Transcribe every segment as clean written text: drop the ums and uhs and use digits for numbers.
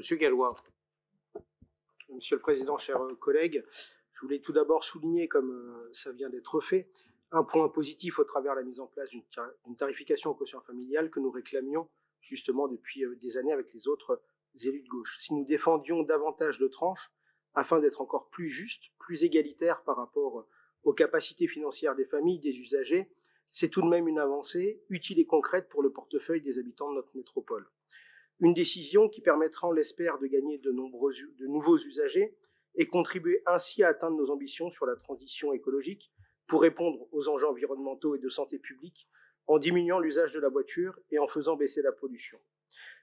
Monsieur Gallois. Monsieur le Président, chers collègues, je voulais tout d'abord souligner, comme ça vient d'être fait, un point positif au travers de la mise en place d'une tarification au quotient familial que nous réclamions justement depuis des années avec les autres élus de gauche. Si nous défendions davantage de tranches afin d'être encore plus juste, plus égalitaire par rapport aux capacités financières des familles, des usagers, c'est tout de même une avancée utile et concrète pour le portefeuille des habitants de notre métropole. Une décision qui permettra, on l'espère, de gagner de nouveaux usagers et contribuer ainsi à atteindre nos ambitions sur la transition écologique pour répondre aux enjeux environnementaux et de santé publique en diminuant l'usage de la voiture et en faisant baisser la pollution.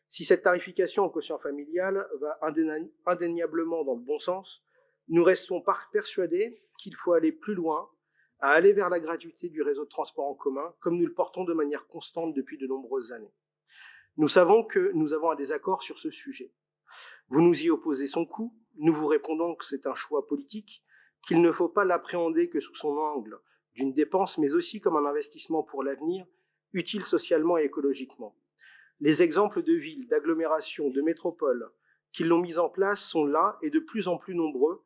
Si cette tarification au quotient familial va indéniablement dans le bon sens, nous restons persuadés qu'il faut aller plus loin, à aller vers la gratuité du réseau de transport en commun, comme nous le portons de manière constante depuis de nombreuses années. Nous savons que nous avons un désaccord sur ce sujet. Vous nous y opposez son coût, nous vous répondons que c'est un choix politique, qu'il ne faut pas l'appréhender que sous son angle d'une dépense, mais aussi comme un investissement pour l'avenir, utile socialement et écologiquement. Les exemples de villes, d'agglomérations, de métropoles qui l'ont mise en place sont là et de plus en plus nombreux,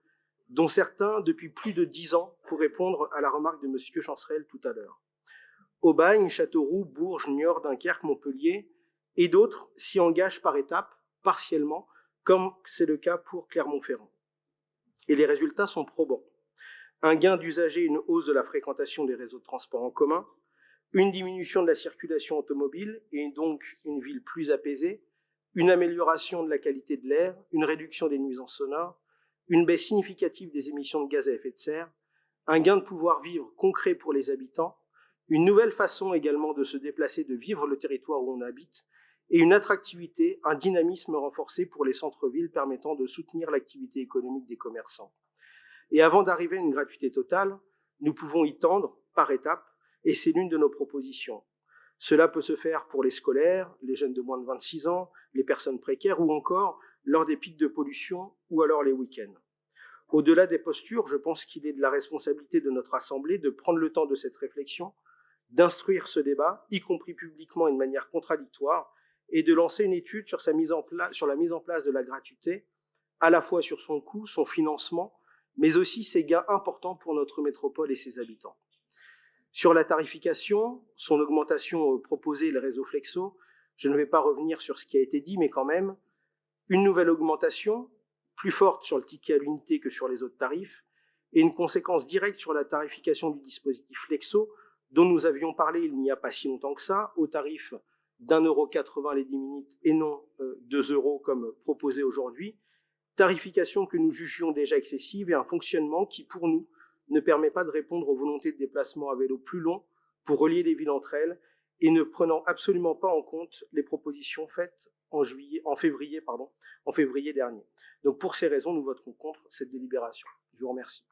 dont certains depuis plus de 10 ans, pour répondre à la remarque de M. Chancerelle tout à l'heure. Aubagne, Châteauroux, Bourges, Niort, Dunkerque, Montpellier, et d'autres s'y engagent par étapes, partiellement, comme c'est le cas pour Clermont-Ferrand. Et les résultats sont probants. Un gain d'usagers et une hausse de la fréquentation des réseaux de transport en commun, une diminution de la circulation automobile et donc une ville plus apaisée, une amélioration de la qualité de l'air, une réduction des nuisances sonores, une baisse significative des émissions de gaz à effet de serre, un gain de pouvoir vivre concret pour les habitants, une nouvelle façon également de se déplacer, de vivre le territoire où on habite, et une attractivité, un dynamisme renforcé pour les centres-villes permettant de soutenir l'activité économique des commerçants. Et avant d'arriver à une gratuité totale, nous pouvons y tendre par étapes, et c'est l'une de nos propositions. Cela peut se faire pour les scolaires, les jeunes de moins de 26 ans, les personnes précaires ou encore lors des pics de pollution ou alors les week-ends. Au-delà des postures, je pense qu'il est de la responsabilité de notre Assemblée de prendre le temps de cette réflexion, d'instruire ce débat, y compris publiquement et de manière contradictoire, et de lancer une étude sur la mise en place de la gratuité, à la fois sur son coût, son financement, mais aussi ses gains importants pour notre métropole et ses habitants. Sur la tarification, son augmentation proposée, le réseau Flexo, je ne vais pas revenir sur ce qui a été dit, mais quand même, une nouvelle augmentation, plus forte sur le ticket à l'unité que sur les autres tarifs, et une conséquence directe sur la tarification du dispositif Flexo, dont nous avions parlé il n'y a pas si longtemps que ça, au tarif d'1,80 € les 10 minutes et non 2 € comme proposé aujourd'hui, tarification que nous jugions déjà excessive et un fonctionnement qui, pour nous, ne permet pas de répondre aux volontés de déplacement à vélo plus long pour relier les villes entre elles et ne prenant absolument pas en compte les propositions faites en février dernier. Donc pour ces raisons, nous voterons contre cette délibération. Je vous remercie.